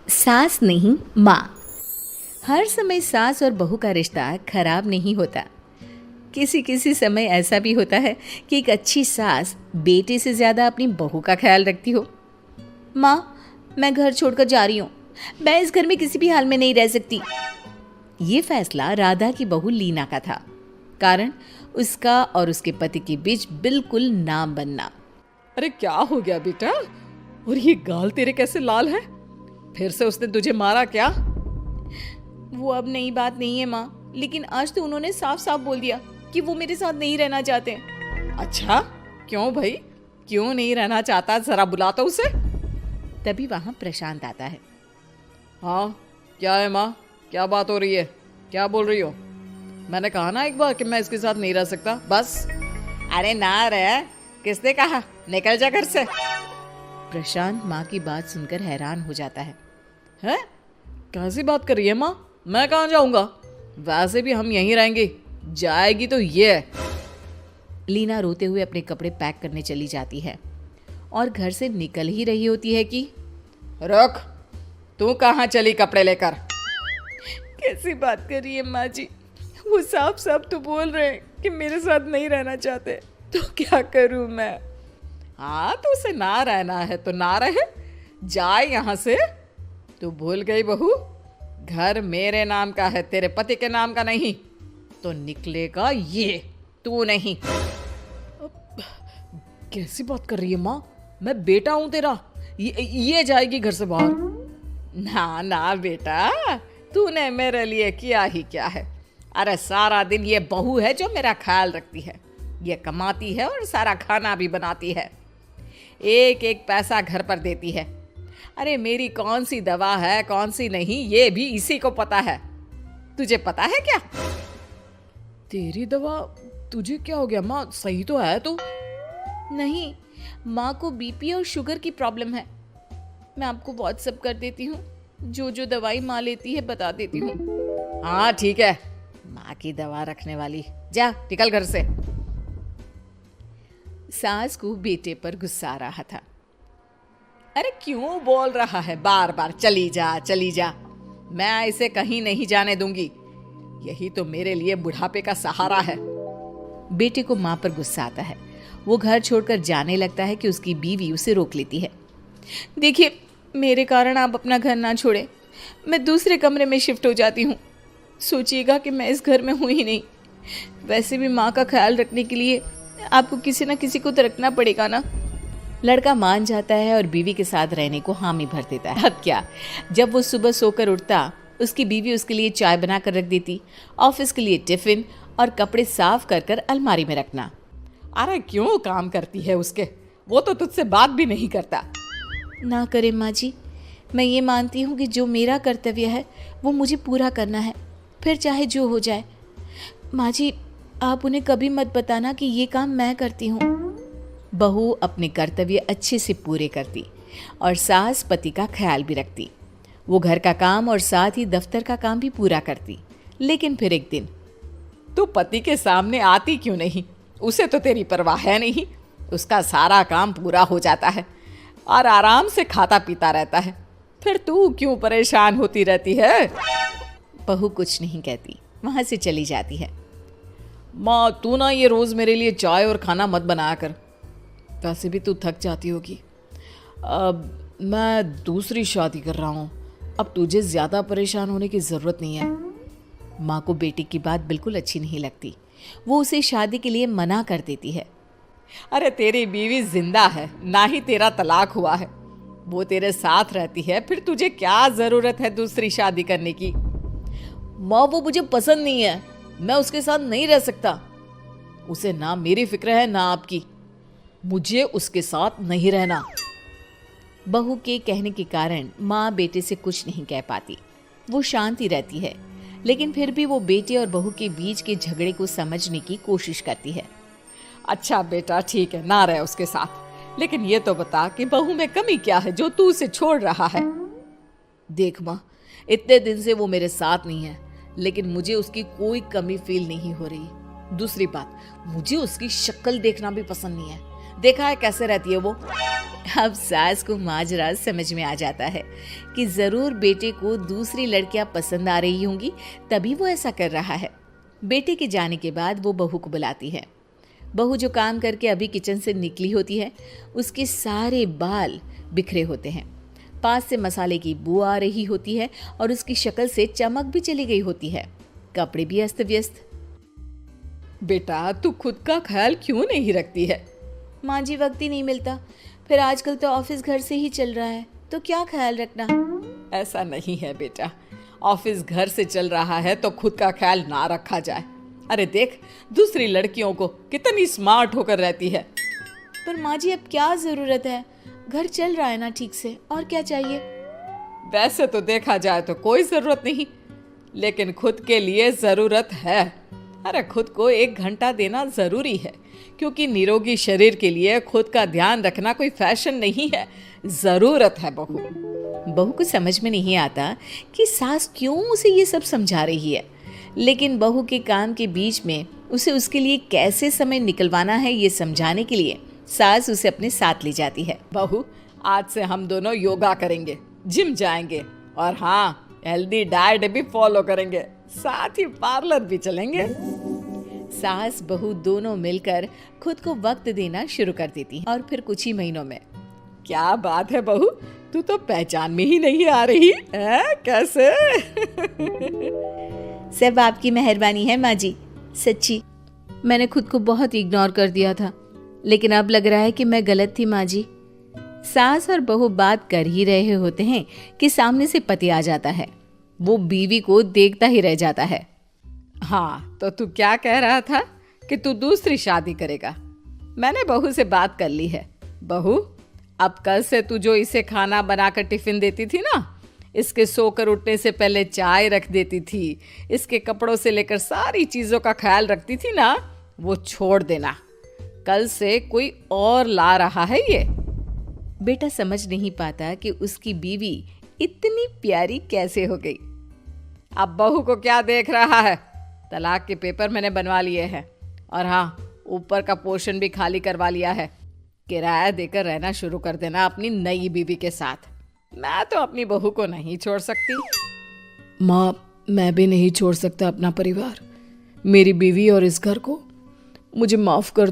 सास नहीं माँ। हर समय सास और बहू का रिश्ता खराब नहीं होता। किसी किसी समय ऐसा भी होता है कि एक अच्छी सास बेटे से ज़्यादा अपनी बहू का ख्याल रखती हो। माँ, मैं घर छोड़कर जा रही हूँ। मैं इस घर में किसी भी हाल में नहीं रह सकती। ये फैसला राधा की बहू लीना का था। कारण उसका और उसके पति के बीच बिल्कुल ना बनना। अरे क्या हो गया बेटा? और ये गाल तेरे कैसे लाल है? फिर से उसने तुझे मारा क्या? वो अब नई बात नहीं है माँ, लेकिन आज तो उन्होंने साफ साफ बोल दिया कि वो मेरे साथ नहीं रहना चाहते। अच्छा, क्यों भाई? क्यों नहीं रहना चाहता? जरा बुला तो उसे। तभी वहां प्रशांत आता है। हाँ, क्या है माँ? क्या बात हो रही है? क्या बोल रही हो? मैंने कहा ना एक बार कि मैं इसके साथ नहीं रह सकता, बस। अरे ना रह, किसने कहा? निकल जा घर से। प्रशांत माँ की बात सुनकर हैरान हो जाता है। हैं? कैसी बात कर रही है माँ? मैं कहाँ जाऊंगा? वैसे भी हम यहीं रहेंगे। जाएगी तो ये। लीना रोते हुए अपने कपड़े पैक करने चली जाती है और घर से निकल ही रही होती है कि रुक, तू कहाँ चली कपड़े लेकर? कैसी बात कर रही है माँ जी? वो साफ साफ तो बोल रहे हैं कि मेरे साथ नहीं रहना चाहते, तो क्या करूँ मैं? हाँ, तो उसे ना रहना है तो ना रहे, जाए यहाँ से। तू भूल गई बहू, घर मेरे नाम का है, तेरे पति के नाम का नहीं। तो निकलेगा ये, तू नहीं। कैसी बात कर रही है माँ? मैं बेटा हूं तेरा। ये जाएगी घर से बाहर। ना ना बेटा, तूने मेरे लिए किया ही क्या है? अरे सारा दिन ये बहू है जो मेरा ख्याल रखती है। ये कमाती है और सारा खाना भी बनाती है। एक एक पैसा घर पर देती है। अरे मेरी कौन सी दवा है कौन सी नहीं, ये भी इसी को पता है। तुझे पता है क्या? तेरी दवा? तुझे क्या हो गया माँ? सही तो है तू? नहीं, माँ को बीपी और शुगर की प्रॉब्लम है। मैं आपको व्हाट्सएप कर देती हूँ, जो जो दवाई माँ लेती है बता देती हूँ। हाँ ठीक है, माँ की दवा रखने वाली। जा निकल घर से। सास को बेटे पर गुस्सा आ रहा था। अरे क्यों बोल रहा है बार बार चली जा चली जा? मैं इसे कहीं नहीं जाने दूंगी। यही तो मेरे लिए बुढ़ापे का सहारा है। बेटे को माँ पर गुस्सा आता है। वो घर छोड़कर जाने लगता है कि उसकी बीवी उसे रोक लेती है। देखिए, मेरे कारण आप अपना घर ना छोड़े। मैं दूसरे कमरे में शिफ्ट हो जाती हूँ। सोचिएगा कि मैं इस घर में हूँ ही नहीं। वैसे भी माँ का ख्याल रखने के लिए आपको किसी ना किसी को तो रखना पड़ेगा ना। लड़का मान जाता है और बीवी के साथ रहने को हामी भर देता है। अब क्या, जब वो सुबह सोकर उठता, उसकी बीवी उसके लिए चाय बना कर रख देती, ऑफिस के लिए टिफिन और कपड़े साफ कर कर अलमारी में रखना। अरे क्यों काम करती है उसके? वो तो तुझसे बात भी नहीं करता। ना करे माँ जी, मैं ये मानती हूँ कि जो मेरा कर्तव्य है वो मुझे पूरा करना है, फिर चाहे जो हो जाए। माँ जी, आप उन्हें कभी मत बताना कि ये काम मैं करती हूँ। बहू अपने कर्तव्य अच्छे से पूरे करती और सास पति का ख्याल भी रखती। वो घर का काम और साथ ही दफ्तर का काम भी पूरा करती। लेकिन फिर एक दिन, तू पति के सामने आती क्यों नहीं? उसे तो तेरी परवाह है नहीं। उसका सारा काम पूरा हो जाता है और आराम से खाता पीता रहता है। फिर तू क्यों परेशान होती रहती है? बहू कुछ नहीं कहती, वहां से चली जाती है। माँ, तू ना ये रोज मेरे लिए चाय और खाना मत बनाया कर। वैसे भी तू थक जाती होगी। अब मैं दूसरी शादी कर रहा हूँ। अब तुझे ज्यादा परेशान होने की जरूरत नहीं है। माँ को बेटी की बात बिल्कुल अच्छी नहीं लगती। वो उसे शादी के लिए मना कर देती है। अरे तेरी बीवी जिंदा है, ना ही तेरा तलाक हुआ है। वो तेरे साथ रहती है, फिर तुझे क्या जरूरत है दूसरी शादी करने की? माँ, वो मुझे पसंद नहीं है। मैं उसके साथ नहीं रह सकता। उसे ना मेरी फिक्र है ना आपकी। मुझे उसके साथ नहीं रहना। बहू के कहने के कारण माँ बेटे से कुछ नहीं कह पाती। वो शांति रहती है, लेकिन फिर भी वो बेटे और बहू के बीच के झगड़े को समझने की कोशिश करती है। अच्छा बेटा, ठीक है, ना रहे उसके साथ। लेकिन ये तो बता कि बहू में कमी क्या है जो तू उसे छोड़ रहा है? देख माँ, इतने दिन से वो मेरे साथ नहीं है, लेकिन मुझे उसकी कोई कमी फील नहीं हो रही। दूसरी बात, मुझे उसकी शक्ल देखना भी पसंद नहीं है। देखा है कैसे रहती है वो। अब सास को माजरा समझ में आ जाता है कि जरूर बेटे को दूसरी लड़कियां पसंद आ रही होंगी, तभी वो ऐसा कर रहा है। बेटे के जाने के बाद वो बहू को बुलाती है। बहू जो काम करके अभी किचन से निकली होती है, उसके सारे बाल बिखरे होते हैं, पास से मसाले की बू आ रही होती है और उसकी शक्ल से चमक भी चली गई होती है, कपड़े भी अस्त व्यस्त। बेटा तू खुद का ख्याल क्यों नहीं रखती है? माँ जी, वक्त ही नहीं मिलता, फिर आजकल तो ऑफिस घर से ही चल रहा है, तो क्या ख्याल रखना। ऐसा नहीं है बेटा, ऑफिस घर से चल रहा है तो खुद का ख्याल ना रखा जाए। अरे देख, दूसरी लड़कियों को कितनी स्मार्ट होकर रहती है। पर माँ जी, अब क्या जरूरत है, घर चल रहा है ना ठीक से, और क्या चाहिए। वैसे तो देखा जाए तो कोई जरूरत नहीं, लेकिन खुद के लिए जरूरत है। अरे खुद को 1 घंटा देना जरूरी है, क्योंकि निरोगी शरीर के लिए खुद का ध्यान रखना कोई फैशन नहीं है, जरूरत है। बहू को समझ में नहीं आता कि सास क्यों उसे ये सब समझा रही है, लेकिन बहू के काम के बीच में उसे उसके लिए कैसे समय निकलवाना है ये समझाने के लिए सास उसे अपने साथ ले जाती है। बहू, आज से हम दोनों योगा करेंगे, जिम जाएंगे और हाँ, हेल्दी डाइट भी फॉलो करेंगे, साथ ही पार्लर भी चलेंगे। सास बहू दोनों मिलकर खुद को वक्त देना शुरू कर देती हैं और फिर कुछ ही महीनों में। क्या बात है बहू, तू तो पहचान में ही नहीं आ रही है, कैसे? सब आपकी मेहरबानी है माँ जी, सच्ची मैंने खुद को बहुत इग्नोर कर दिया था, लेकिन अब लग रहा है कि मैं गलत थी माँ जी। सास और बहू बात कर ही रहे होते हैं कि सामने से पति आ जाता है। वो बीवी को देखता ही रह जाता है। हाँ, तो तू क्या कह रहा था कि तू दूसरी शादी करेगा? मैंने बहू से बात कर ली है। बहू, अब कल से तू जो इसे खाना बनाकर टिफिन देती थी ना, इसके सोकर उठने से पहले चाय रख देती थी, इसके कपड़ों से लेकर सारी चीजों का ख्याल रखती थी ना, वो छोड़ देना। कल से कोई और ला रहा है ये। बेटा समझ नहीं पाता कि उसकी बीवी इतनी प्यारी कैसे हो गई। अब बहू को क्या देख रहा है? तलाक के पेपर मैंने बनवा लिए हैं और हाँ, ऊपर का पोर्शन भी खाली करवा लिया है। किराया देकर रहना शुरू कर देना अपनी नई बीवी के साथ। मैं तो अपनी बहू को नहीं छोड़ सकती। माँ, मैं भी नहीं छोड़ सकता अपना परिवार, मेरी बीवी और इस घर को। मुझे माफ कर